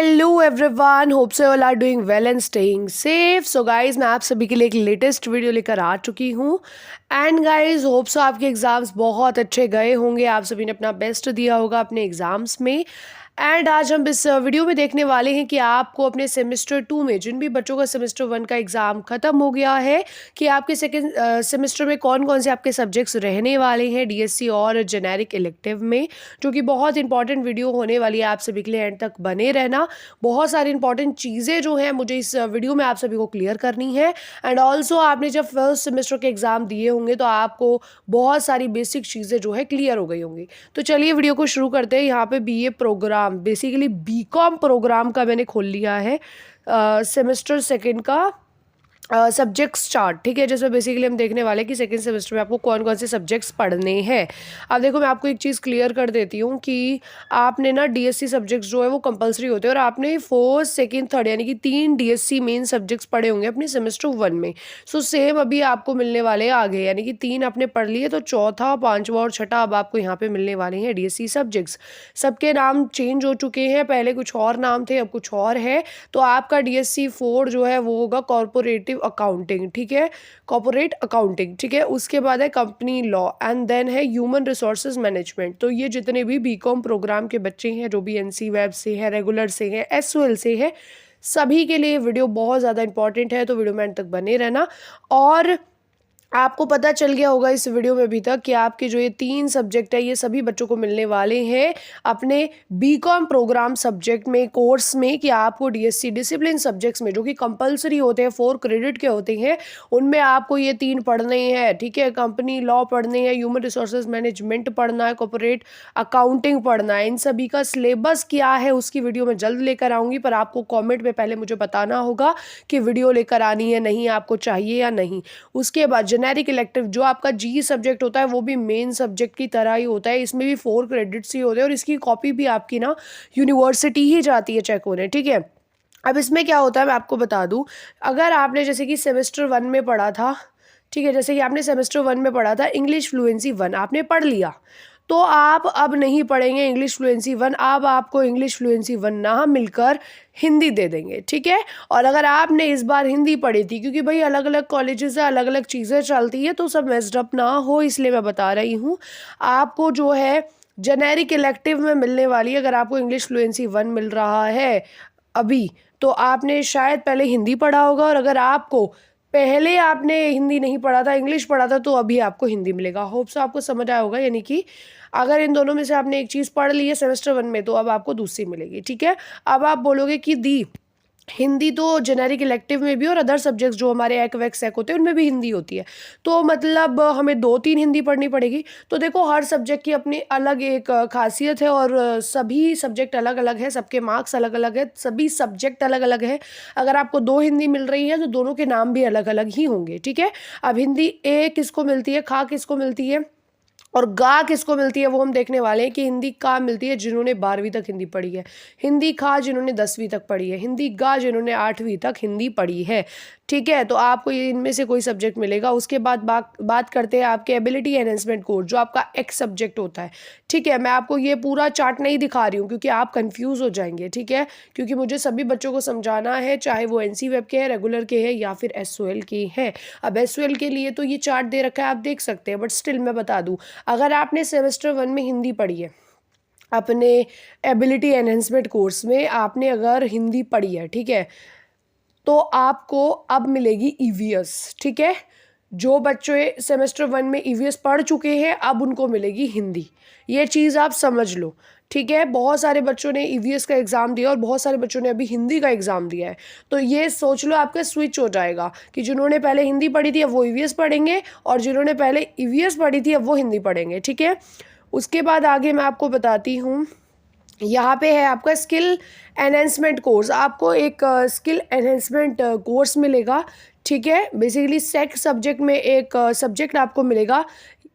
Hello everyone, hope so all are doing well and staying safe. So guys, मैं आप सभी के लिए एक लेटेस्ट वीडियो लेकर आ चुकी हूँ। एंड गाइज, होप सो आपके एग्ज़ाम्स बहुत अच्छे गए होंगे, आप सभी ने अपना बेस्ट दिया होगा अपने एग्ज़ाम्स में। एंड आज हम इस वीडियो में देखने वाले हैं कि आपको अपने सेमेस्टर 2 में, जिन भी बच्चों का सेमेस्टर 1 का एग्ज़ाम ख़त्म हो गया है, कि आपके सेकेंड सेमेस्टर में कौन कौन से आपके सब्जेक्ट्स रहने वाले हैं डीएससी और जेनेरिक इलेक्टिव में, जो कि बहुत इंपॉर्टेंट वीडियो होने वाली है। आप सभी के लिए एंड तक बने रहना। बहुत सारी इंपॉर्टेंट चीज़ें जो हैं मुझे इस वीडियो में आप सभी को क्लियर करनी है। एंड ऑल्सो आपने जब फर्स्ट सेमेस्टर के एग्ज़ाम दिए होंगे तो आपको बहुत सारी बेसिक चीज़ें जो है क्लियर हो गई होंगी। तो चलिए वीडियो को शुरू करते हैं। यहाँ पे BA program, basically BCom program का मैंने खोल लिया है सेमेस्टर सेकेंड का सब्जेक्ट्स चार्ट। ठीक है, जैसे बेसिकली हम देखने वाले हैं कि सेकंड सेमेस्टर में आपको कौन कौन से सब्जेक्ट्स पढ़ने हैं। अब देखो, मैं आपको एक चीज़ क्लियर कर देती हूँ कि आपने ना डीएससी सब्जेक्ट्स जो है वो कंपलसरी होते हैं, और आपने फोर्थ सेकंड थर्ड यानी कि 3 डीएससी मेन सब्जेक्ट्स पढ़े होंगे अपने सेमेस्टर 1 में। सो सेम अभी आपको मिलने वाले आगे, यानी कि 3 आपने पढ़ लिए, तो चौथा, पाँचवा और छठा अब आपको यहाँ पे मिलने वाले हैं डीएससी सब्जेक्ट्स। सबके नाम चेंज हो चुके हैं, पहले कुछ और नाम थे, अब कुछ और है। तो आपका डीएससी 4 जो है वो होगा कॉर्पोरेटिव अकाउंटिंग। ठीक है, कॉर्पोरेट अकाउंटिंग। ठीक है, उसके बाद है कंपनी लॉ, एंड देन है ह्यूमन रिसोर्सेज मैनेजमेंट। तो ये जितने भी बीकॉम प्रोग्राम के बच्चे हैं, जो भी एनसी वेब से है, रेगुलर से है, एसओएल से है, सभी के लिए वीडियो बहुत ज़्यादा इंपॉर्टेंट है। तो वीडियो में अंत तक बने रहना। और आपको पता चल गया होगा इस वीडियो में अभी तक कि आपके जो ये 3 सब्जेक्ट है, ये सभी बच्चों को मिलने वाले हैं अपने बीकॉम प्रोग्राम सब्जेक्ट में, कोर्स में, कि आपको डीएससी डिसिप्लिन सब्जेक्ट्स में, जो कि कंपलसरी होते हैं, 4 क्रेडिट के होते हैं, उनमें आपको ये 3 पढ़ने हैं। ठीक है, कंपनी लॉ पढ़ने हैं, ह्यूमन रिसोर्सेज मैनेजमेंट पढ़ना है, कॉर्पोरेट अकाउंटिंग पढ़ना है। इन सभी का सिलेबस क्या है उसकी वीडियो मैं जल्द लेकर आऊँगी, पर आपको कॉमेंट में पहले मुझे बताना होगा कि वीडियो लेकर आनी है नहीं, आपको चाहिए या नहीं। उसके बाद जेनेरिक इलेक्टिव, जो आपका जी सब्जेक्ट होता है, वो भी मेन सब्जेक्ट की तरह ही होता है। इसमें भी 4 क्रेडिट्स ही होते हैं, और इसकी कॉपी भी आपकी ना यूनिवर्सिटी ही जाती है चेक होने। ठीक है, अब इसमें क्या होता है मैं आपको बता दूं। अगर आपने जैसे कि सेमेस्टर 1 में पढ़ा था, ठीक है, जैसे कि आपने सेमेस्टर 1 में पढ़ा था इंग्लिश फ्लुएंसी 1 आपने पढ़ लिया, तो आप अब नहीं पढ़ेंगे इंग्लिश फ्लुएंसी 1। अब आपको इंग्लिश फ्लुएंसी 1 ना मिलकर हिंदी दे देंगे। ठीक है, और अगर आपने इस बार हिंदी पढ़ी थी, क्योंकि भाई अलग अलग कॉलेजेस है, अलग अलग चीज़ें चलती है, तो सब मेस्ड अप ना हो इसलिए मैं बता रही हूँ। आपको जो है जेनेरिक इलेक्टिव में मिलने वाली, अगर आपको इंग्लिश फ्लुएंसी 1 मिल रहा है अभी, तो आपने शायद पहले हिंदी पढ़ा होगा, और अगर आपको पहले आपने हिंदी नहीं पढ़ा था, इंग्लिश पढ़ा था, तो अभी आपको हिंदी मिलेगा। होप सो आपको समझ आया होगा। यानी कि अगर इन दोनों में से आपने एक चीज़ पढ़ ली है सेमेस्टर 1 में, तो अब आपको दूसरी मिलेगी। ठीक है, अब आप बोलोगे कि दी हिंदी तो जेनेरिक इलेक्टिव में भी और अदर सब्जेक्ट्स जो हमारे एक वैक सैक होते हैं उनमें भी हिंदी होती है, तो मतलब हमें 2-3 हिंदी पढ़नी पड़ेगी। तो देखो, हर सब्जेक्ट की अपनी अलग एक खासियत है, और सभी सब्जेक्ट अलग अलग है, सबके मार्क्स अलग अलग है, सभी सब्जेक्ट अलग अलग है। अगर आपको 2 हिंदी मिल रही है तो दोनों के नाम भी अलग अलग ही होंगे। ठीक है, अब हिंदी ए किसको मिलती है, खा किसको मिलती है, और गा किसको मिलती है, वो हम देखने वाले हैं। कि हिंदी का मिलती है जिन्होंने 12वीं तक हिंदी पढ़ी है, हिंदी खा जिन्होंने 10वीं तक पढ़ी है, हिंदी गा जिन्होंने 8वीं तक हिंदी पढ़ी है। ठीक है, तो आपको ये इनमें से कोई सब्जेक्ट मिलेगा। उसके बाद बात करते हैं आपके एबिलिटी एनहेंसमेंट कोर्स, जो आपका एक्स सब्जेक्ट होता है। ठीक है, मैं आपको ये पूरा चार्ट नहीं दिखा रही हूँ क्योंकि आप कंफ्यूज हो जाएंगे। ठीक है, क्योंकि मुझे सभी बच्चों को समझाना है, चाहे वो एनसी वेब के हैं, रेगुलर के हैं, या फिर एसओएल के हैं। अब एसओएल के लिए तो ये चार्ट दे रखा है, आप देख सकते हैं, बट स्टिल मैं बता दूँ, अगर आपने सेमेस्टर 1 में हिंदी पढ़ी है, अपने एबिलिटी एनहेंसमेंट कोर्स में आपने अगर हिंदी पढ़ी है, ठीक है, तो आपको अब मिलेगी ईवीएस। ठीक है, जो बच्चे सेमेस्टर 1 में ईवीएस पढ़ चुके हैं अब उनको मिलेगी हिंदी। ये चीज़ आप समझ लो। ठीक है, बहुत सारे बच्चों ने ईवीएस का एग्ज़ाम दिया और बहुत सारे बच्चों ने अभी हिंदी का एग्ज़ाम दिया है, तो ये सोच लो आपका स्विच हो जाएगा कि जिन्होंने पहले हिंदी पढ़ी थी अब वो ईवीएस पढ़ेंगे, और जिन्होंने पहले ईवीएस पढ़ी थी अब वो हिंदी पढ़ेंगे। ठीक है, उसके बाद आगे मैं आपको बताती हूँ। यहाँ पे है आपका स्किल एनहेंसमेंट कोर्स, आपको एक स्किल एनहेंसमेंट कोर्स मिलेगा। ठीक है, बेसिकली सेक्स सब्जेक्ट में एक सब्जेक्ट आपको मिलेगा।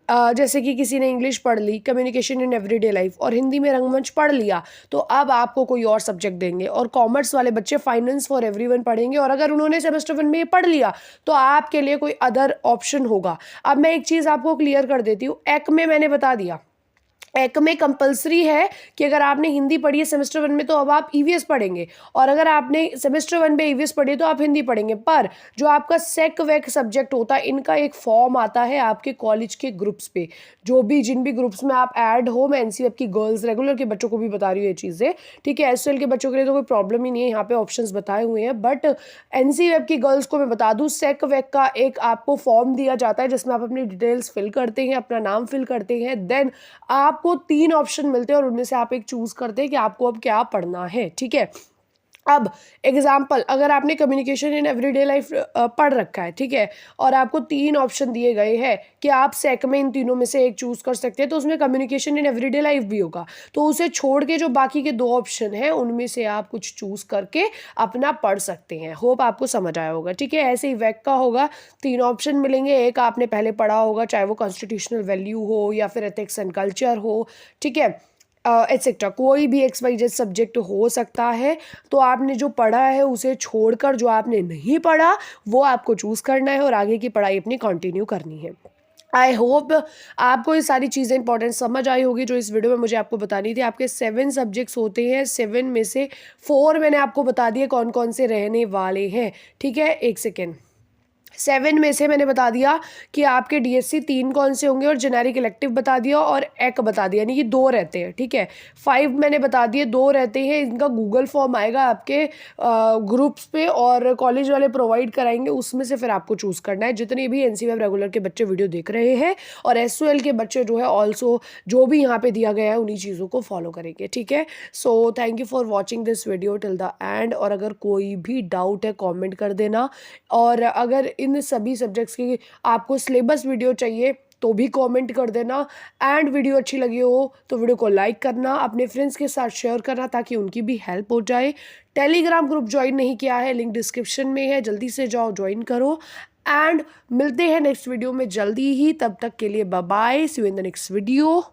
जैसे कि किसी ने इंग्लिश पढ़ ली, कम्युनिकेशन इन एवरीडे लाइफ, और हिंदी में रंगमंच पढ़ लिया, तो अब आपको कोई और सब्जेक्ट देंगे। और कॉमर्स वाले बच्चे फाइनेंस फॉर एवरीवन पढ़ेंगे, और अगर उन्होंने सेमेस्टर 1 में ये पढ़ लिया तो आपके लिए कोई अदर ऑप्शन होगा। अब मैं एक चीज़ आपको क्लियर कर देती हूँ, एक में मैंने बता दिया एक में कंपलसरी है कि अगर आपने हिंदी पढ़ी है सेमेस्टर 1 में तो अब आप ईवीएस पढ़ेंगे, और अगर आपने सेमेस्टर 1 में ईवीएस पढ़ी है तो आप हिंदी पढ़ेंगे। पर जो आपका सेक वेक सब्जेक्ट होता है, इनका एक फॉर्म आता है आपके कॉलेज के ग्रुप्स पे, जो भी जिन भी ग्रुप्स में आप ऐड हो। मैं एनसीएफ की गर्ल्स रेगुलर के बच्चों को भी बता रही हूँ ये चीज़ें, ठीक है। एसएल के बच्चों के लिए तो कोई प्रॉब्लम ही नहीं है, यहाँ पे ऑप्शंस बताए हुए हैं। बट एनसीएफ की गर्ल्स को मैं बता दूँ, सेक वेक का एक आपको फॉर्म दिया जाता है जिसमें आप अपनी डिटेल्स फिल करते हैं, अपना नाम फिल करते हैं। देन आपको 3 ऑप्शन मिलते हैं और उनमें से आप एक चूज करते हैं कि आपको अब क्या पढ़ना है, ठीक है। अब एग्जाम्पल, अगर आपने कम्युनिकेशन इन एवरीडे लाइफ पढ़ रखा है, ठीक है, और आपको 3 ऑप्शन दिए गए हैं कि आप सेक में इन तीनों में से एक चूज कर सकते हैं, तो उसमें कम्युनिकेशन इन एवरीडे लाइफ भी होगा। तो उसे छोड़ के जो बाकी के 2 ऑप्शन हैं उनमें से आप कुछ चूज करके अपना पढ़ सकते हैं। होप आपको समझ आया होगा, ठीक है। ऐसे ही वैक का होगा, 3 ऑप्शन मिलेंगे। एक आपने पहले पढ़ा होगा, चाहे वो कॉन्स्टिट्यूशनल वैल्यू हो या फिर एथिक्स एंड कल्चर हो, ठीक है, एटसेट्रा, कोई भी XYZ सब्जेक्ट हो सकता है। तो आपने जो पढ़ा है उसे छोड़कर जो आपने नहीं पढ़ा वो आपको चूज़ करना है और आगे की पढ़ाई अपनी कंटिन्यू करनी है। आई होप आपको ये सारी चीज़ें इंपॉर्टेंट समझ आई होगी जो इस वीडियो में मुझे आपको बतानी थी। आपके 7 सब्जेक्ट्स होते हैं, 7 में से 4 मैंने आपको बता दिए कौन कौन से रहने वाले हैं, ठीक है। एक सेकेंड, 7 में से मैंने बता दिया कि आपके डीएससी 3 कौन से होंगे और जेनेरिक इलेक्टिव बता दिया और एक बता दिया, यानी कि 2 रहते हैं, ठीक है। 5 मैंने बता दिए 2 रहते हैं। इनका गूगल फॉर्म आएगा आपके ग्रुप्स पे और कॉलेज वाले प्रोवाइड कराएंगे, उसमें से फिर आपको चूज़ करना है। जितने भी एनसीएफ रेगुलर के बच्चे वीडियो देख रहे हैं और एसओएल के बच्चे जो है ऑल्सो जो भी यहाँ पे दिया गया है उन्हीं चीज़ों को फॉलो करेंगे, ठीक है। So thank you for watching this video till the end. और अगर कोई भी डाउट है कॉमेंट कर देना, और अगर इन सभी सब्जेक्ट्स की आपको सिलेबस वीडियो चाहिए तो भी कमेंट कर देना। एंड वीडियो अच्छी लगी हो तो वीडियो को लाइक करना, अपने फ्रेंड्स के साथ शेयर करना ताकि उनकी भी हेल्प हो जाए। टेलीग्राम ग्रुप ज्वाइन नहीं किया है, लिंक डिस्क्रिप्शन में है, जल्दी से जाओ ज्वाइन करो। एंड मिलते हैं नेक्स्ट वीडियो में जल्दी ही, तब तक के लिए bye bye, see you in the next video.